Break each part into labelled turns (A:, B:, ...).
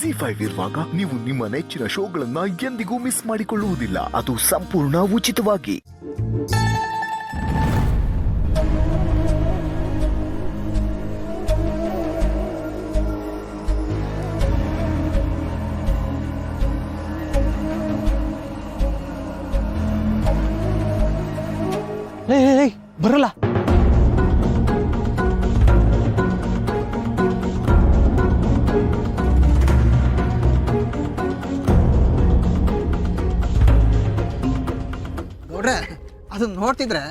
A: ZEE5 ಇರುವಾಗ ನೀವು ನಿಮ್ಮ ನೆಚ್ಚಿನ ಶೋಗಳನ್ನ ಎಂದಿಗೂ ಮಿಸ್ ಮಾಡಿಕೊಳ್ಳುವುದಿಲ್ಲ. ಅದು ಸಂಪೂರ್ಣ ಉಚಿತವಾಗಿ.
B: ಬರಲ್ಲ.
C: ನೋಡ್ರೆ ಅದನ್ನ ನೋಡ್ತಿದ್ರೆ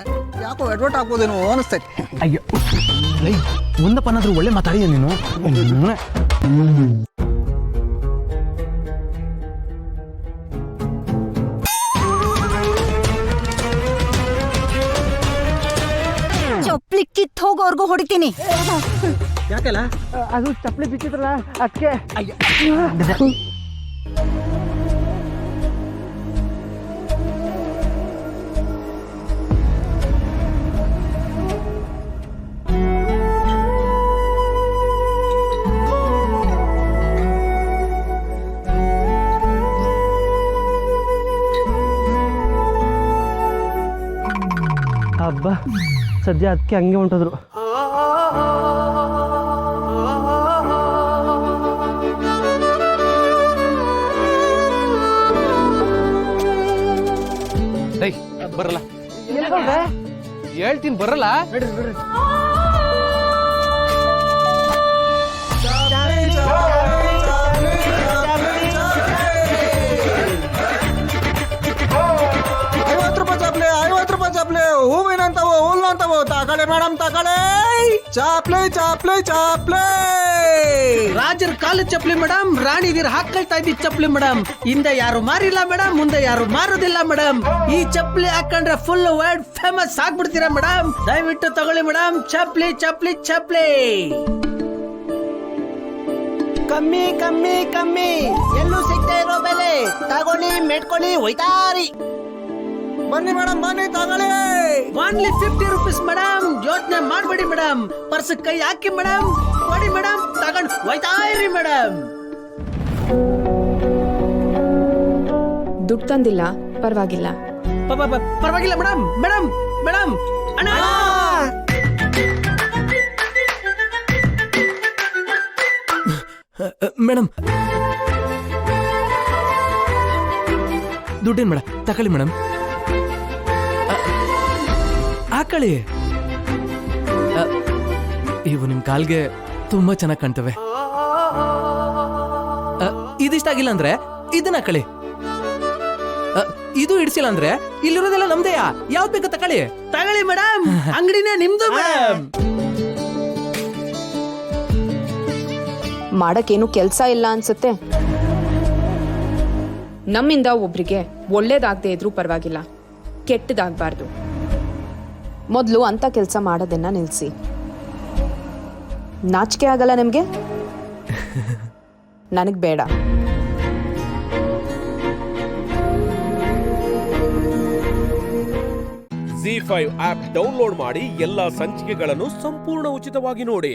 C: ಯಾಕೋ ಅಡ್ವರ್ಟ್ ಆಗ್ಬೋದೇನೋ ಅನಿಸ್ತೈತಿ.
B: ಅಯ್ಯೋ ಒಂದಪ್ಪನಾದ್ರೂ ಒಳ್ಳೆ ಮಾತಾಡಿಯ ನೀನು.
D: ಚಪ್ಪಲಿ ಕಿತ್ ಹೋಗೋರ್ಗು ಹೊಡಿತೀನಿ.
C: ಯಾಕೆಲ್ಲ
B: ಅದು ಚಪ್ಪಲಿ ಬಿಚ್ಚಿದ್ರಲ್ಲ ಅದಕ್ಕೆ. ಹಬ್ಬ ಸದ್ಯ ಅದಕ್ಕೆ ಹಂಗೆ ಹೊಂಟೋದ್ರು. ಬರಲ್ಲ ಹೇಳ್ತೀನಿ, ಬರಲ್ಲ.
C: ಹೂವಿನಂತವೋ ಹುಲ್ಲಂತವೋ ತಗಳೆ ಮೇಡಮ್ ತಗಳೆ. ಚಾಪ್ಲೆ ಚಾಪ್ಲೆ ಚಾಪ್ಲೆ ರಾಜರ ಕಾಲ ಚಪ್ಲಿ ಮೇಡಮ್. ರಾಣಿದಿರ್ ಹಾಕೊಳ್ತಾ ಇದ್ದಿ ಚಪ್ಲಿ ಮೇಡಮ್. ಹಿಂದೆ ಯಾರು ಮಾರಿಲ್ಲ ಮೇಡಮ್, ಮುಂದೆ ಯಾರು ಮಾರೋದಿಲ್ಲ ಮೇಡಮ್. ಈ ಚಪ್ಲಿ ಹಾಕೊಂಡ್ರೆ ಫುಲ್ ವರ್ಲ್ಡ್ ಫೇಮಸ್ ಆಗ್ಬಿಡ್ತೀರಾ ಮೇಡಮ್. ದಯವಿಟ್ಟು ತಗೊಳ್ಳಿ ಮೇಡಮ್. ಚಪ್ಲಿ ಚಪ್ಲಿ ಚಪ್ಲಿ ಕಮ್ಮಿ ಕಮ್ಮಿ ಕಮ್ಮಿ, ಎಲ್ಲೂ ಸಿಗದೆ ಇರೋ ಬೆಲೆ. ತಗೊಳ್ಳಿ ಮೆಟ್ಕೊಳ್ಳಿ ಒಯ್ತಾರಿ. ಬನ್ನಿ ಮೇಡಮ್ ಬನ್ನಿ ತಗೊಳ್ಳಿ. Only 50 rupees madam. ಯೋಚನೆ ಮಾಡ್ಬೇಡಿ ಮೇಡಮ್. ಪರ್ಸ್ ಕೈ ಹಾಕಿ ಮೇಡಮ್. ಕೊಡಿ ಮೇಡಮ್, ತಗೊಂಡು ಹೋಯ್ತಾ ಇರಿ ಮೇಡಮ್.
E: ದುಡ್ಡು ತಂದಿಲ್ಲ, ಪರವಾಗಿಲ್ಲ.
C: ಪರವಾಗಿಲ್ಲ ಮೇಡಮ್. ಮೇಡಮ್ ಮೇಡಮ್ ಅಣ್ಣ ಮೇಡಮ್ ದುಡ್ಡೇನ್ ಮೇಡಮ್ ತಕೊಳ್ಳಿ ಮೇಡಮ್. ಹಾಕಳಿ. ಇವು ನಿಮ್ ಕಾಲ್ಗೆ ತುಂಬಾ ಚೆನ್ನಾಗಿ ಕಾಣ್ತವೆ. ಇದಿಷ್ಟ ಆಗಿಲ್ಲ ಅಂದ್ರೆ ಇದನ್ನ ಹಾಕಳಿ. ಇದು ಇಡಿಸಿಲ್ಲ ಅಂದ್ರೆ ಇಲ್ಲಿರೋದೆಲ್ಲ ನಮ್ದೇಯಾ. ಯಾವ್ದು ಬೇಕು ತಕೊಳ್ಳಿ. ತಗೊಳ್ಳಿ ಮೇಡಮ್, ಅಂಗಡಿನೇ ನಿಮ್ದು ಮೇಡಮ್.
E: ಮಾಡಕ್ಕೇನು ಕೆಲ್ಸ ಇಲ್ಲ ಅನ್ಸುತ್ತೆ. ನಮ್ಮಿಂದ ಒಬ್ರಿಗೆ ಒಳ್ಳೇದಾಗದೆ ಇದ್ರೂ ಪರವಾಗಿಲ್ಲ, ಕೆಟ್ಟದಾಗಬಾರ್ದು. ಮೊದಲು ಅಂತ ಕೆಲಸ ಮಾಡೋದನ್ನ ನಿಲ್ಸಿ. ನಾಚಿಕೆ ಆಗಲ್ಲ ನಿಮ್ಗೆ? ನನಗ್ ಬೇಡ.
F: ZEE5 ಆಪ್ ಡೌನ್ಲೋಡ್ ಮಾಡಿ ಎಲ್ಲಾ ಸಂಚಿಕೆಗಳನ್ನು ಸಂಪೂರ್ಣ ಉಚಿತವಾಗಿ ನೋಡಿ.